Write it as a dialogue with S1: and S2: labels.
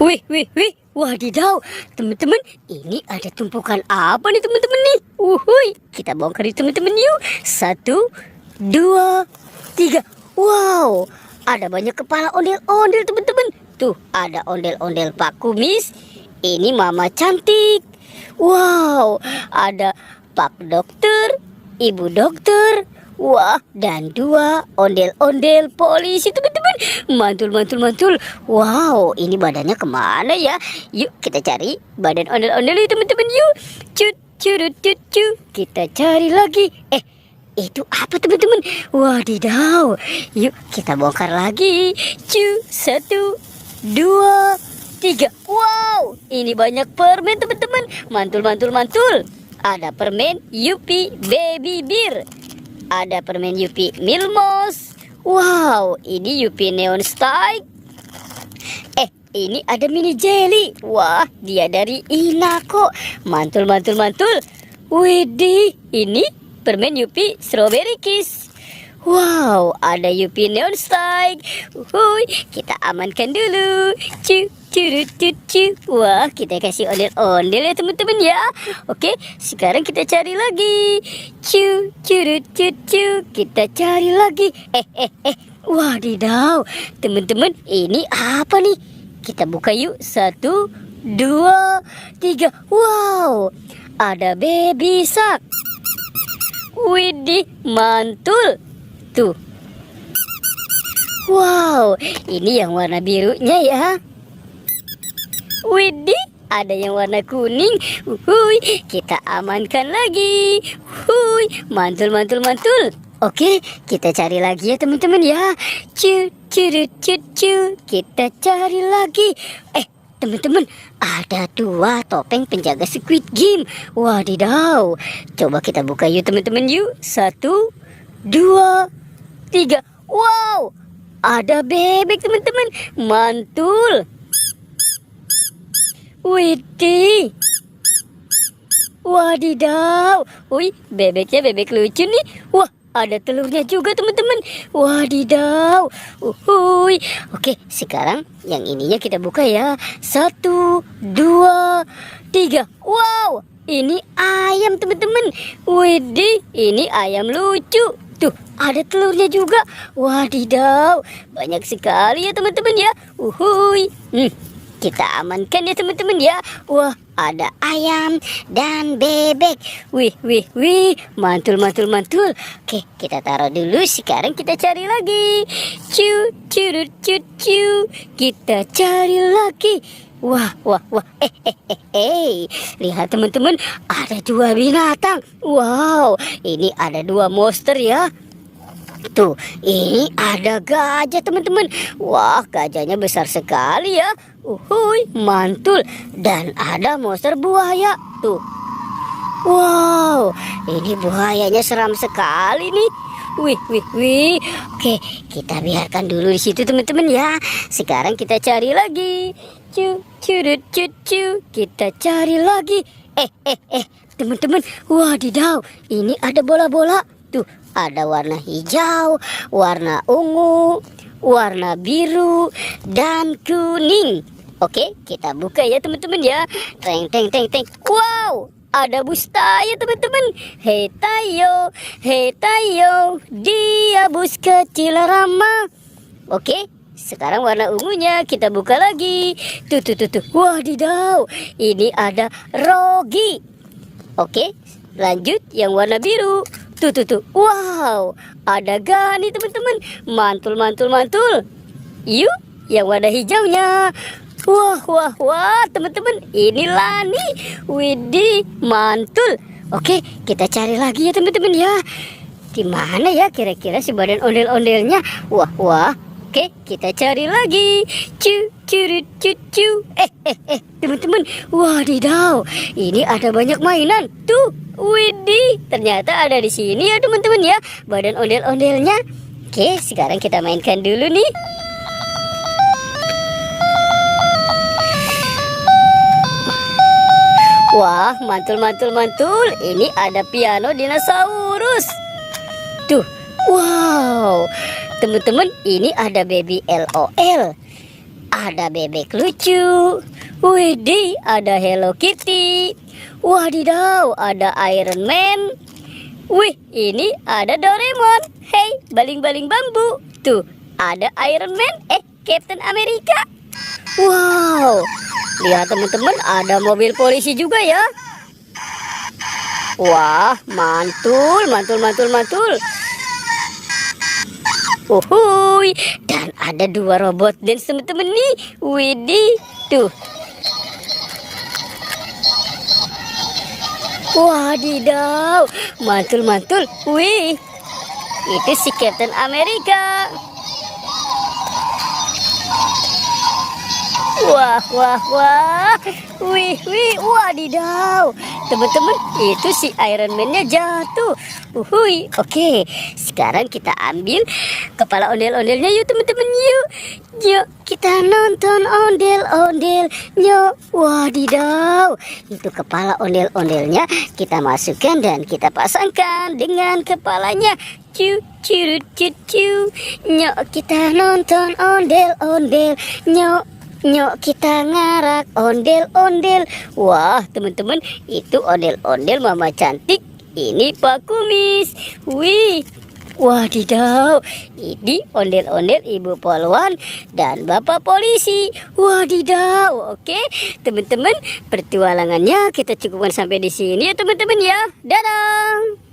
S1: Wih, wih, wih, wadidaw, teman-teman, ini ada tumpukan apa nih teman-teman nih? Wuhui, kita bongkar nih teman-teman yuk. 1, 2, 3. Wow, ada banyak kepala ondel-ondel teman-teman. Tuh, ada ondel-ondel Pak Kumis. Ini Mama Cantik. Wow, ada Pak Dokter, Ibu Dokter. Wah, dan 2 ondel-ondel polisi teman-teman. Mantul. Wow, ini badannya kemana ya? Yuk kita cari badan ondel-ondel ini teman-teman yuk. Cut. Kita cari lagi. Itu apa teman-teman? Wadidaw. Yuk kita bongkar lagi. 1, 2, 3. Wow, ini banyak permen teman-teman. Mantul. Ada permen Yupi Baby Beer. Ada permen Yupi Milmos. Wow, ini Yupi Neon Style. Ini ada mini jelly. Wah, dia dari Inako. Mantul. Widih, ini permen Yupi Strawberry Kiss. Wow, ada Yupi Neon Style. Kita amankan dulu. Wah, kita kasih ondel-ondel ya teman-teman ya. Oke, sekarang kita cari lagi. Kita cari lagi. Wadidaw, teman-teman, ini apa nih? Kita buka yuk. 1, 2, 3. Wow, ada baby shark. Widih, mantul. Tuh. Wow, ini yang warna birunya ya. Widih, ada yang warna kuning. Kita amankan lagi. Mantul. Oke, kita cari lagi ya teman-teman ya. Kita cari lagi. Teman-teman, ada 2 topeng penjaga Squid Game. Wadidaw. Coba kita buka yuk teman-teman yuk. 1, 2, 3. Wow, ada bebek teman-teman. Mantul. Widih. Wadidaw. Bebeknya bebek lucu nih. Wah, ada telurnya juga teman-teman. Wadidaw. Oke, sekarang yang ininya kita buka ya. 1, 2, 3. Wow, ini ayam teman-teman. Widih, ini ayam lucu. Tuh, ada telurnya juga. Wadidaw, banyak sekali ya teman-teman ya. Kita amankan ya teman-teman ya. Wah, ada ayam dan bebek. Wih. Mantul. Oke, kita taruh dulu. Sekarang kita cari lagi. Kita cari lagi. Wah. Lihat teman-teman, ada 2 binatang. Wow, ini ada 2 monster ya. Tuh, ini ada gajah teman-teman. Wah, gajahnya besar sekali ya. Mantul. Dan ada monster buaya. Tuh. Wow, ini buayanya seram sekali nih. Wih. Oke, kita biarkan dulu di situ teman-teman ya. Sekarang kita cari lagi. Kita cari lagi. Teman-teman, wadidaw, ini ada bola-bola. Tuh, ada warna hijau, warna ungu, warna biru, dan kuning. Oke, kita buka ya teman-teman ya. Teng. Wow, ada bus Tayo teman-teman. Hei Tayo, dia bus kecil ramah. Oke, sekarang warna ungunya kita buka lagi. Tuh. Wadidaw, ini ada Rogi. Oke, lanjut yang warna biru. Tuh. Wow, ada Gani teman-teman. Mantul. Yuk, yang warna hijaunya. Wah, teman-teman, ini Lani. Widih, mantul. Oke, kita cari lagi ya teman-teman ya. Di mana ya kira-kira si badan ondel-ondelnya? Wah. Oke, kita cari lagi. Teman-teman, wadidaw, ini ada banyak mainan. Tuh, widih, ternyata ada di sini ya teman-teman ya, badan ondel-ondelnya. Oke, sekarang kita mainkan dulu nih. Wah, mantul. Ini ada piano dinosaurus. Tuh, wow. Teman-teman, ini ada baby LOL. ada bebek lucu. Widih, ada Hello Kitty. Wadidaw, ada Iron Man. Wih, ini ada Doraemon. Hei, baling-baling bambu. Tuh, ada Iron Man. Captain America. Wow, lihat teman-teman, ada mobil polisi juga ya. Wah, mantul, mantul, mantul, mantul. Uhuy, dan ada 2 robot dance teman-teman nih. Widih, tuh. Wadidaw, mantul, mantul. Wih, itu si Captain America. Wah, wah, wah. Wih, wih, wadidaw. Teman-teman, itu si Iron Man-nya jatuh. Uhuy, oke. Sekarang kita ambil kepala ondel-ondelnya yuk teman-teman, yuk. Yuk, kita nonton ondel-ondel. Yuk, wadidaw. Itu kepala ondel-ondelnya kita masukkan dan kita pasangkan dengan kepalanya. Cu, curut, cu. Yuk, kita nonton ondel-ondel. Yuk. Nyok, kita ngarak ondel-ondel. Wah, teman-teman, itu ondel-ondel Mama Cantik. Ini Pak Kumis. Wih, wadidaw. Ini ondel-ondel Ibu Polwan dan Bapak Polisi. Wadidaw. Oke, teman-teman, pertualangannya kita cukupkan sampai di sini ya teman-teman ya. Dadah.